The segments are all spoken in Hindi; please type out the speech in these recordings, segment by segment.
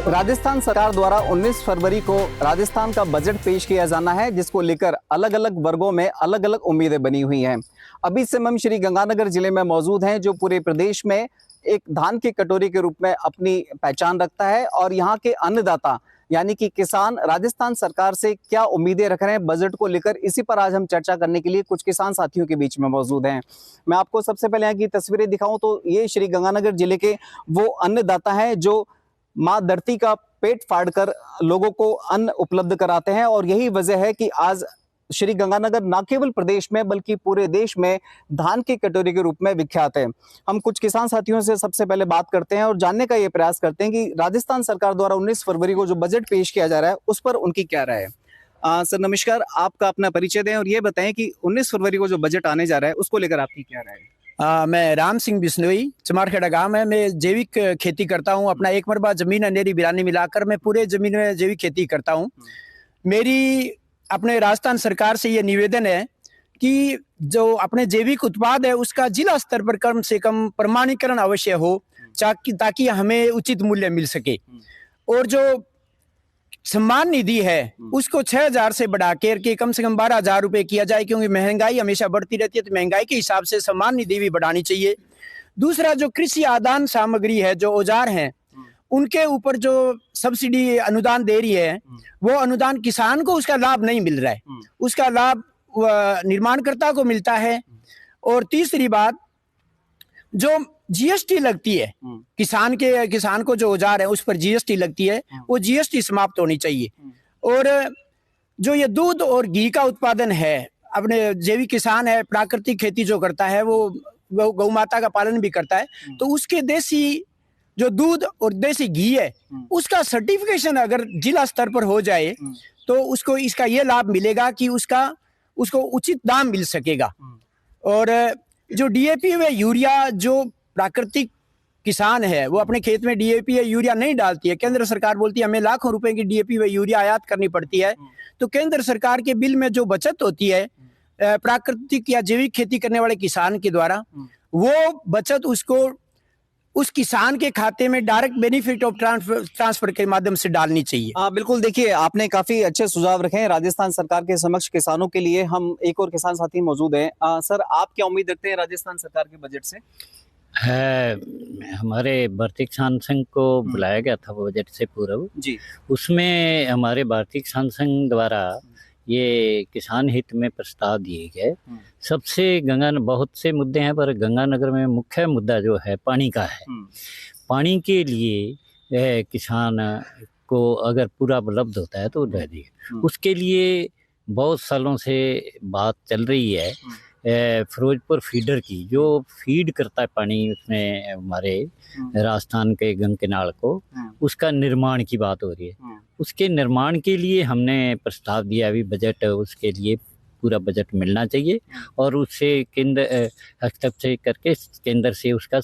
राजस्थान सरकार द्वारा 19 फरवरी को राजस्थान का बजट पेश किया जाना है, जिसको लेकर अलग अलग वर्गों में अलग अलग उम्मीदें बनी हुई हैं। अभी से हम श्री गंगानगर जिले में मौजूद हैं, जो पूरे प्रदेश में एक धान की कटोरी के रूप में अपनी पहचान रखता है। और यहाँ के अन्नदाता यानी कि किसान राजस्थान सरकार से क्या उम्मीदें रख रहे हैं बजट को लेकर, इसी पर आज हम चर्चा करने के लिए कुछ किसान साथियों के बीच में मौजूद हैं। मैं आपको सबसे पहले यहाँ की तस्वीरें दिखाऊं तो ये श्री गंगानगर जिले के वो अन्नदाता हैं जो माँ धरती का पेट फाड़कर लोगों को अन्न उपलब्ध कराते हैं। और यही वजह है कि आज श्री गंगानगर न केवल प्रदेश में बल्कि पूरे देश में धान की कटोरी के रूप में विख्यात है। हम कुछ किसान साथियों से सबसे पहले बात करते हैं और जानने का ये प्रयास करते हैं कि राजस्थान सरकार द्वारा 19 फरवरी को जो बजट पेश किया जा रहा है उस पर उनकी क्या राय है। सर नमस्कार, आपका अपना परिचय दें और ये बताएं कि 19 फरवरी को जो बजट आने जा रहा है उसको लेकर आपकी क्या राय है। मैं राम सिंह बिश्नोई, चमारखेड़ा गांव है। मैं जैविक खेती करता हूं। अपना 1 मरबा जमीन अंधेरी बिरानी मिलाकर मैं पूरे जमीन में जैविक खेती करता हूं। मेरी अपने राजस्थान सरकार से ये निवेदन है कि जो अपने जैविक उत्पाद है उसका जिला स्तर पर कम से कम प्रमाणीकरण अवश्य हो, ताकि हमें उचित मूल्य मिल सके। और जो सम्मान निधि है उसको 6,000 से बढ़ा के कम से कम 12,000 रुपए किया जाए, क्योंकि महंगाई हमेशा बढ़ती रहती है, तो महंगाई के हिसाब से सम्मान निधि भी बढ़ानी चाहिए। दूसरा, जो कृषि आदान सामग्री है, जो औजार हैं, उनके ऊपर जो सब्सिडी अनुदान दे रही है वो अनुदान किसान को उसका लाभ नहीं मिल रहा है, उसका लाभ निर्माणकर्ता को मिलता है। और तीसरी बात, जो जीएसटी लगती है किसान को जो औजार है उस पर जीएसटी लगती है, वो जीएसटी समाप्त होनी चाहिए। और जो ये दूध और घी का उत्पादन है, अपने जैविक किसान है, प्राकृतिक खेती जो करता है, वो गौ माता का पालन भी करता है, तो उसके देसी जो दूध और देसी घी है उसका सर्टिफिकेशन अगर जिला स्तर पर हो जाए तो उसको इसका ये लाभ मिलेगा कि उसको उचित दाम मिल सकेगा। और जो डीएपी व यूरिया, जो प्राकृतिक किसान है वो अपने खेत में डीएपी या यूरिया नहीं डालती है, केंद्र सरकार बोलती है हमें लाखों रुपए की डीएपी व यूरिया आयात करनी पड़ती है, तो केंद्र सरकार के बिल में जो बचत होती है प्राकृतिक या जैविक खेती करने वाले किसान के द्वारा, वो बचत उसको उस किसान के खाते में डायरेक्ट बेनिफिट ऑफ ट्रांसफर के माध्यम से डालनी चाहिए। बिल्कुल, देखिए आपने काफी अच्छे सुझाव रखे हैं राजस्थान सरकार के समक्ष किसानों के लिए। हम एक और किसान साथी मौजूद हैं। सर, आप क्या उम्मीद रखते हैं राजस्थान सरकार के बजट से? हमारे भारतीय किसान संघ को बुलाया गया था बजट से पूर्व जी। उसमें हमारे भारतीय किसान संघ द्वारा ये किसान हित में प्रस्ताव दिए गए। सबसे बहुत से मुद्दे हैं, पर गंगानगर में मुख्य मुद्दा जो है पानी का है। पानी के लिए किसान को अगर पूरा उपलब्ध होता है तो दे दिए। उसके लिए बहुत सालों से बात चल रही है फिरोजपुर फीडर की, जो फीड करता है पानी उसमें हमारे राजस्थान के गंग केनाल को, उसका निर्माण की बात हो रही है। उसके निर्माण के लिए हमने प्रस्ताव दिया अभी बजट, उसके लिए पूरा बजट मिलना चाहिए और उससे केंद्र हस्तक्षेप से करके केंद्र से उसका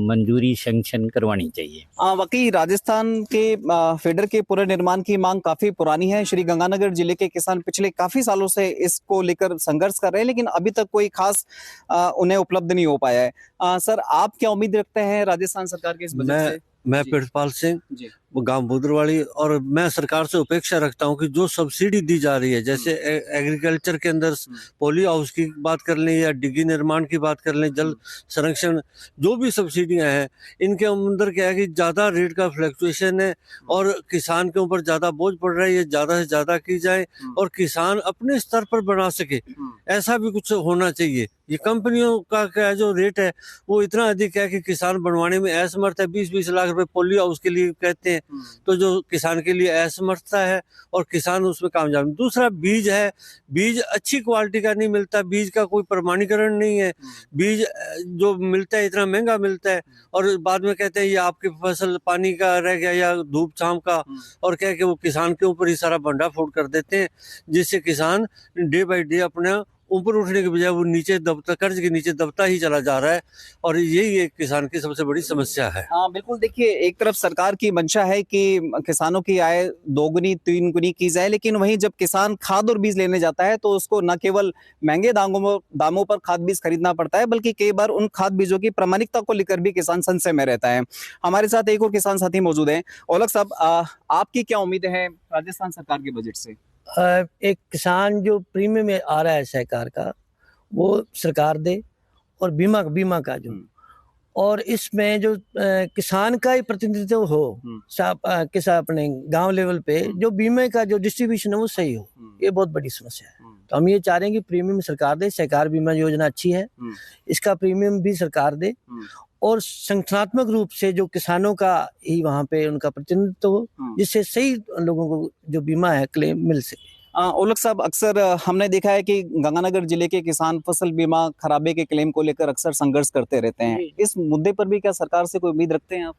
मंजूरी सैंक्शन करवानी चाहिए। वाकई राजस्थान के फीडर के पुनर्निर्माण की मांग काफी पुरानी है। श्री गंगानगर जिले के किसान पिछले काफी सालों से इसको लेकर संघर्ष कर रहे हैं, लेकिन अभी तक कोई खास उन्हें उपलब्ध नहीं हो पाया है। सर, आप क्या उम्मीद रखते हैं राजस्थान सरकार के इस बजट से? मैं प्रितपाल सिंह, गांव बुदरवाड़ी, और मैं सरकार से अपेक्षा रखता हूं कि जो सब्सिडी दी जा रही है, जैसे एग्रीकल्चर के अंदर पॉली हाउस की बात कर लें या डिग्गी निर्माण की बात कर लें, जल संरक्षण, जो भी सब्सिडियां हैं, इनके अंदर क्या है कि ज्यादा रेट का फ्लक्चुएशन है और किसान के ऊपर ज्यादा बोझ पड़ रहा है। ये ज्यादा से ज्यादा की जाए और किसान अपने स्तर पर बना सके, ऐसा भी कुछ होना चाहिए। ये कंपनियों का जो रेट है वो इतना अधिक है कि किसान बनवाने में असमर्थ है। 20-20 लाख रुपए पॉली हाउस के लिए कहते हैं, तो जो किसान के लिए असमर्थता है और किसान उसमें कामयाब। दूसरा, बीज है, बीज अच्छी क्वालिटी का नहीं मिलता, बीज का कोई प्रमाणीकरण नहीं है, बीज जो मिलता है इतना महंगा मिलता है और बाद में कहते हैं ये आपकी फसल पानी का रह गया या धूप छांव का, और कह के वो किसान के ऊपर ही सारा भंडाफोड़ कर देते हैं, जिससे किसान डे बाई डे अपना ऊपर उठने के बजाय वो नीचे दबता, कर्ज के नीचे दबता ही चला जा रहा है, और यही एक किसान की सबसे बड़ी समस्या है। हाँ बिल्कुल, देखिए एक तरफ सरकार की मंशा है कि किसानों की आय दोगुनी तीन गुनी की जाए, लेकिन वहीं जब किसान खाद और बीज लेने जाता है तो उसको न केवल महंगे दामों पर खाद बीज खरीदना पड़ता है, बल्कि कई बार उन खाद बीजों की प्रामाणिकता को लेकर भी किसान संशय में रहता है। हमारे साथ एक और किसान साथी मौजूद हैं। औलख साहब, आपकी क्या उम्मीद है राजस्थान सरकार के बजट से? एक किसान जो प्रीमियम में आ रहा है सहकार का, वो सरकार दे, और बीमा का जो, और इसमें जो किसान का ही प्रतिनिधित्व हो, किसान अपने गांव लेवल पे जो बीमे का जो डिस्ट्रीब्यूशन है वो सही हो, ये बहुत बड़ी समस्या है। तो हम ये चाह रहे हैं कि प्रीमियम सरकार दे, सहकार बीमा योजना अच्छी है, इसका प्रीमियम भी सरकार दे, और संगठनात्मक रूप से जो किसानों का ही वहाँ पे उनका प्रतिनिधित्व हो, जिससे सही लोगों को जो बीमा है क्लेम मिल सके। औलख साहब, अक्सर हमने देखा है कि गंगानगर जिले के किसान फसल बीमा खराबे के क्लेम को लेकर अक्सर संघर्ष करते रहते हैं। इस मुद्दे पर भी क्या सरकार से कोई उम्मीद रखते हैं आप?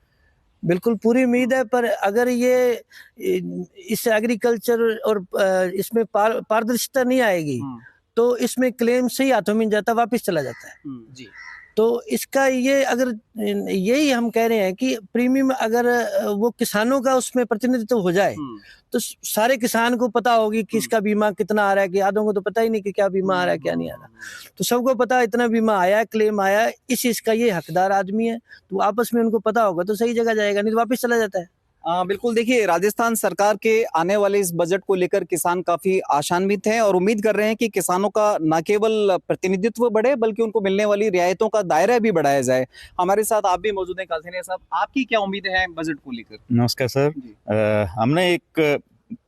बिल्कुल पूरी उम्मीद है, पर अगर ये इस एग्रीकल्चर और इसमें पारदर्शिता नहीं आएगी तो इसमें क्लेम सही हाथों में जाता, वापस चला जाता है। जी। तो इसका ये, अगर यही हम कह रहे हैं कि प्रीमियम अगर वो किसानों का उसमें प्रतिनिधित्व हो जाए तो सारे किसान को पता होगी कि इसका बीमा कितना आ रहा है, कि आधों को तो पता ही नहीं कि क्या बीमा आ रहा है क्या नहीं आ रहा। तो सबको पता इतना बीमा आया है, क्लेम आया है, इस इसका ये हकदार आदमी है, तो आपस में उनको पता होगा तो सही जगह जाएगा, नहीं तो वापस चला जाता है। बिल्कुल, देखिए राजस्थान सरकार के आने वाले इस बजट को लेकर किसान काफी आशान्वित हैं और उम्मीद कर रहे हैं कि किसानों का न केवल प्रतिनिधित्व बढ़े बल्कि उनको मिलने वाली रियायतों का दायरा भी बढ़ाया जाए। हमारे साथ आप भी मौजूद हैं कालसेनिया साहब, आपकी क्या उम्मीद है बजट को लेकर? नमस्कार सर। हमने एक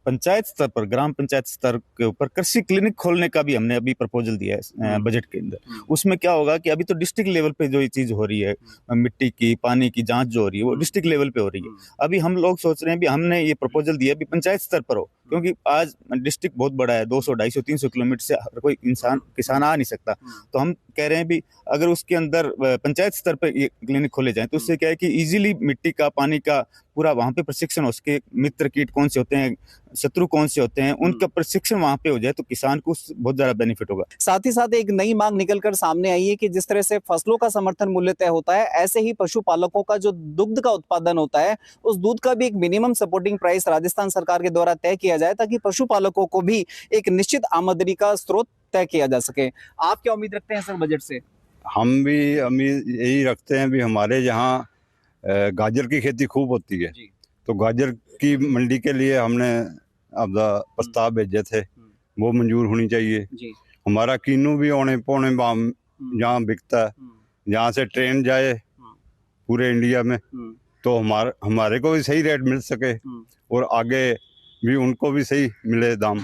पंचायत स्तर पर, ग्राम पंचायत स्तर के ऊपर कृषि क्लिनिक खोलने का भी हमने अभी प्रपोजल दिया है बजट के अंदर। उसमें क्या होगा कि अभी तो डिस्ट्रिक्ट लेवल पे जो ये चीज हो रही है, मिट्टी की पानी की जांच जो हो रही है वो डिस्ट्रिक्ट लेवल पे हो रही है। अभी हम लोग सोच रहे हैं भी हमने ये प्रपोजल दिया भी पंचायत स्तर पर हो, क्योंकि आज डिस्ट्रिक्ट बहुत बड़ा है, 200, 250, 300 किलोमीटर से हर कोई किसान आ नहीं सकता। तो हम कह रहे हैं भी अगर उसके अंदर पंचायत स्तर पर ये क्लिनिक खोले जाएं तो उससे क्या है कि इजीली मिट्टी का, पानी का पूरा वहाँ पे प्रशिक्षण हो सके, मित्र कीट कौन से होते हैं, शत्रु कौन से होते हैं, उनका प्रशिक्षण वहाँ पे हो जाए तो किसान को बहुत ज्यादा बेनिफिट होगा। साथ ही साथ एक नई मांग निकलकर सामने आई है कि जिस तरह से फसलों का समर्थन मूल्य तय होता है, ऐसे ही पशुपालकों का जो दुग्ध का उत्पादन होता है उस दूध का भी एक मिनिमम सपोर्टिंग प्राइस राजस्थान सरकार के द्वारा तय किया जाए, ताकि पशुपालकों को भी एक निश्चित आमदनी का स्रोत तय किया जा सके। आप क्या उम्मीद रखते हैं सर बजट से? हम भी यही रखते हैं भी हमारे यहाँ गाजर की खेती खूब होती है, तो गाजर की मंडी के लिए हमने अब प्रस्ताव भेजे थे, वो मंजूर होनी चाहिए। हमारा किन्नू भी औने पौने बाम जहाँ बिकता है, जहाँ से ट्रेन जाए पूरे इंडिया में, तो हमारे को भी सही रेट मिल सके और आगे भी उनको भी सही मिले दाम।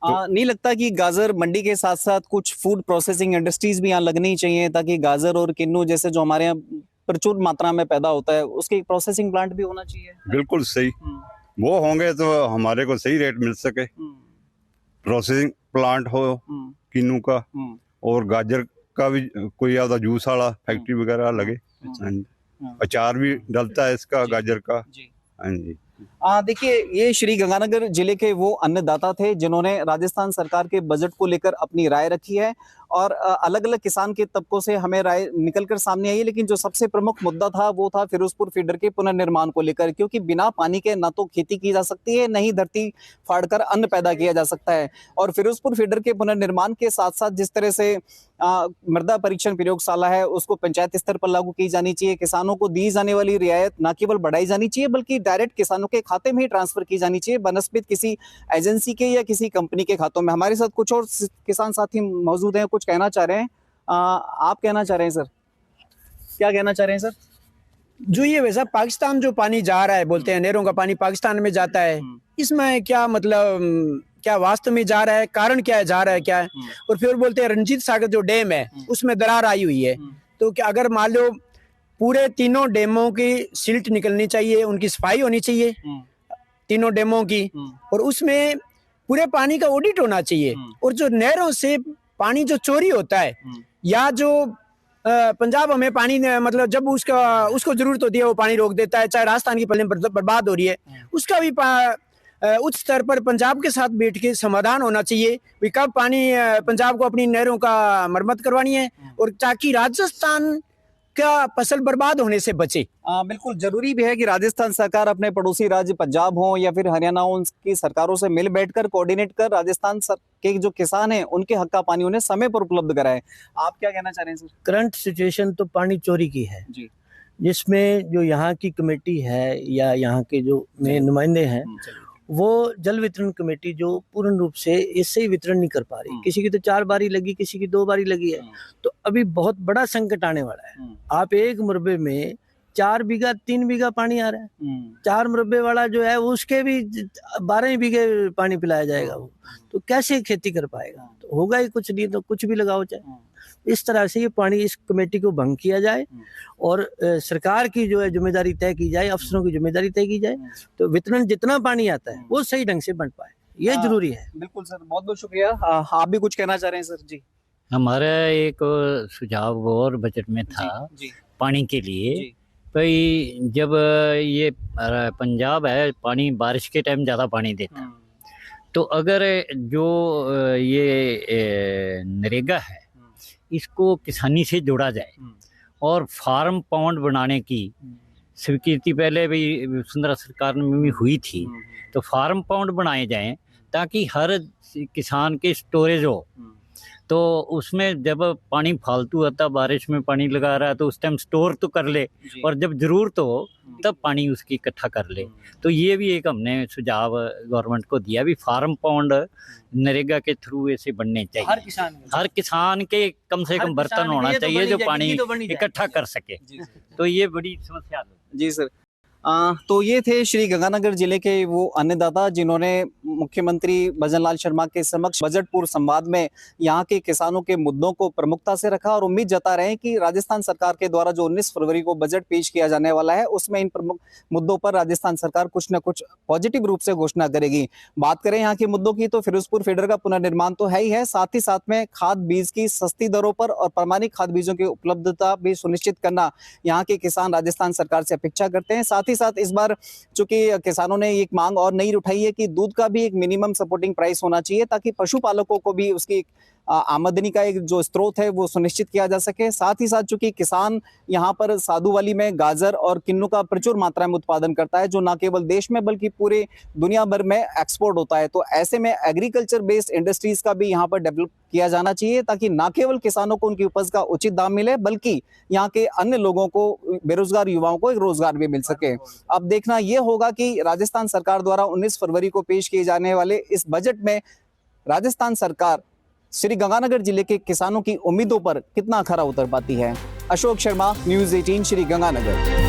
नहीं लगता कि गाजर मंडी के साथ साथ कुछ फूड प्रोसेसिंग इंडस्ट्रीज भी यहाँ लगनी चाहिए, ताकि गाजर और किन्नू जैसे जो हमारे यहाँ प्रचुर मात्रा में पैदा होता है उसके एक प्रोसेसिंग प्लांट भी होना चाहिए? बिल्कुल सही, वो होंगे तो हमारे को सही रेट मिल सके। प्रोसेसिंग प्लांट हो किन्नू का, और गाजर का भी कोई ज्यादा जूस वाला फैक्ट्री वगैरह लगे। अचार भी डलता है इसका गाजर का। हाँ जी। देखिए, ये श्री गंगानगर जिले के वो अन्नदाता थे जिन्होंने राजस्थान सरकार के बजट को लेकर अपनी राय रखी है, और अलग अलग किसान के तबकों से हमें राय निकलकर सामने आई है। लेकिन जो सबसे प्रमुख मुद्दा था वो था फिरोजपुर फीडर के पुनर्निर्माण को लेकर, क्योंकि बिना पानी के न तो खेती की जा सकती है, न ही धरती फाड़कर अन्न पैदा किया जा सकता है। और फिरोजपुर फीडर के पुनर्निर्माण के साथ साथ जिस तरह से मृदा परीक्षण प्रयोगशाला है उसको पंचायत स्तर पर लागू की जानी चाहिए, किसानों को दी जाने वाली रियायत न केवल बढ़ाई जानी चाहिए बल्कि डायरेक्ट किसानों के खाते में ही ट्रांसफर की जानी चाहिए, बनस्पत किसी एजेंसी के या किसी कंपनी के खातों में। हमारे साथ कुछ और किसान साथी मौजूद हैं, कुछ कहना चाह रहे हैं। आप कहना चाह रहे हैं सर? क्या कहना चाह रहे हैं सर? जो ये वैसा पाकिस्तान जो पानी जा रहा है, बोलते हैं नहरों का पानी पाकिस्तान में जाता है, इसमें क्या मतलब, क्या वास्तव में जा रहा है, कारण क्या है, जा रहा है क्या है? और फिर बोलते हैं रंजीत सागर जो डैम है उसमें दरार आई हुई है, तो क्या अगर मान लो पूरे तीनों डैमों की सिल्ट निकलनी चाहिए, उनकी सफाई होनी चाहिए तीनों डैमों की, और उसमें पूरे पानी का ऑडिट होना चाहिए। और जो नहरों से पानी जो चोरी होता है, या जो पंजाब हमें पानी मतलब जब उसको जरूरत होती है वो पानी रोक देता है, चाहे राजस्थान की फसलें बर्बाद हो रही है, उसका भी उच्च स्तर पर पंजाब के साथ बैठ के समाधान होना चाहिए कि कब पानी पंजाब को अपनी नहरों का मरम्मत करवानी है, और ताकि राजस्थान का फसल बर्बाद होने से बचे। बिल्कुल जरूरी भी है कि राजस्थान सरकार अपने पड़ोसी राज्य पंजाब हो या फिर हरियाणा हो, उनकी सरकारों से मिल बैठकर कोऑर्डिनेट कर राजस्थान के जो किसान हैं उनके हक का पानी उन्हें समय पर उपलब्ध कराए। आप क्या कहना चाह रहे हैं सर? करंट सिचुएशन तो पानी चोरी की है जी, जिसमें जो यहाँ की कमेटी है या यहाँ के जो नुमाइंदे हैं वो जल वितरण कमेटी जो पूर्ण रूप से इससे ही वितरण नहीं कर पा रही। किसी की तो 4 बारी लगी, किसी की 2 बारी लगी है, तो अभी बहुत बड़ा संकट आने वाला है। आप एक मुरब्बे में 4 बीघा 3 बीघा पानी आ रहा है, 4 मुरब्बे वाला जो है उसके भी 12 बीघे पानी पिलाया जाएगा, वो तो कैसे खेती कर पाएगा? तो होगा ही कुछ नहीं, तो कुछ भी लगाओ चाहे। इस तरह से ये पानी, इस कमेटी को भंग किया जाए और सरकार की जो है जिम्मेदारी तय की जाए, अफसरों की जिम्मेदारी तय की जाए, तो वितरण जितना पानी आता है वो सही ढंग से बन पाए, ये जरूरी है। बिल्कुल सर, बहुत बहुत शुक्रिया। आप भी कुछ कहना चाह रहे हैं सर? जी, हमारा एक सुझाव और बजट में था जी, पानी के लिए। जी, भाई जब ये पंजाब है, पानी बारिश के टाइम ज़्यादा पानी देता है, तो अगर जो ये नरेगा है इसको किसानी से जोड़ा जाए और फार्म पाउंड बनाने की स्वीकृति पहले भी वसुंधरा सरकार में भी हुई थी, तो फार्म पाउंड बनाए जाएं ताकि हर किसान के स्टोरेज हो। तो उसमें जब पानी फालतू आता, बारिश में पानी लगा रहा है, तो उस टाइम स्टोर तो कर ले और जब जरूरत हो तब पानी उसकी इकट्ठा कर ले। तो ये भी एक हमने सुझाव गवर्नमेंट को दिया भी फार्म पाउंड नरेगा के थ्रू ऐसे बनने चाहिए। हर किसान के कम से कम बर्तन होना चाहिए जो पानी इकट्ठा कर सके। तो ये बड़ी समस्या है। जी सर। तो ये थे श्री गंगानगर जिले के वो अन्नदाता जिन्होंने मुख्यमंत्री भजन लाल शर्मा के समक्ष बजट पूर्व संवाद में यहाँ के किसानों के मुद्दों को प्रमुखता से रखा और उम्मीद जता रहे हैं कि राजस्थान सरकार के द्वारा जो 19 फरवरी को बजट पेश किया जाने वाला है उसमें इन प्रमुख मुद्दों पर राजस्थान सरकार कुछ न कुछ पॉजिटिव रूप से घोषणा करेगी। बात करें यहाँ के मुद्दों की तो फिरोजपुर फीडर का पुनर्निर्माण तो है ही है, साथ ही साथ में खाद बीज की सस्ती दरों पर और प्रमाणिक खाद बीजों की उपलब्धता भी सुनिश्चित करना यहाँ के किसान राजस्थान सरकार से अपेक्षा करते हैं। साथ ही साथ इस बार चूंकि किसानों ने एक मांग और नई उठाई है कि दूध का भी एक मिनिमम सपोर्टिंग प्राइस होना चाहिए ताकि पशुपालकों को भी उसकी आमदनी का एक जो स्रोत है वो सुनिश्चित किया जा सके। साथ ही साथ चूंकि किसान यहाँ पर साधुवाली में गाजर और किन्नू का प्रचुर मात्रा में उत्पादन करता है जो न केवल देश में बल्कि पूरे दुनिया भर में एक्सपोर्ट होता है, तो ऐसे में एग्रीकल्चर बेस्ड इंडस्ट्रीज का भी यहाँ पर डेवलप किया जाना चाहिए ताकि न केवल किसानों को उनकी उपज का उचित दाम मिले बल्कि यहाँ के अन्य लोगों को, बेरोजगार युवाओं को एक रोजगार भी मिल सके। अब देखना यह होगा कि राजस्थान सरकार द्वारा 19 फरवरी को पेश किए जाने वाले इस बजट में राजस्थान सरकार श्री गंगानगर जिले के किसानों की उम्मीदों पर कितना खरा उतर पाती है। अशोक शर्मा, न्यूज़ 18 श्री गंगानगर।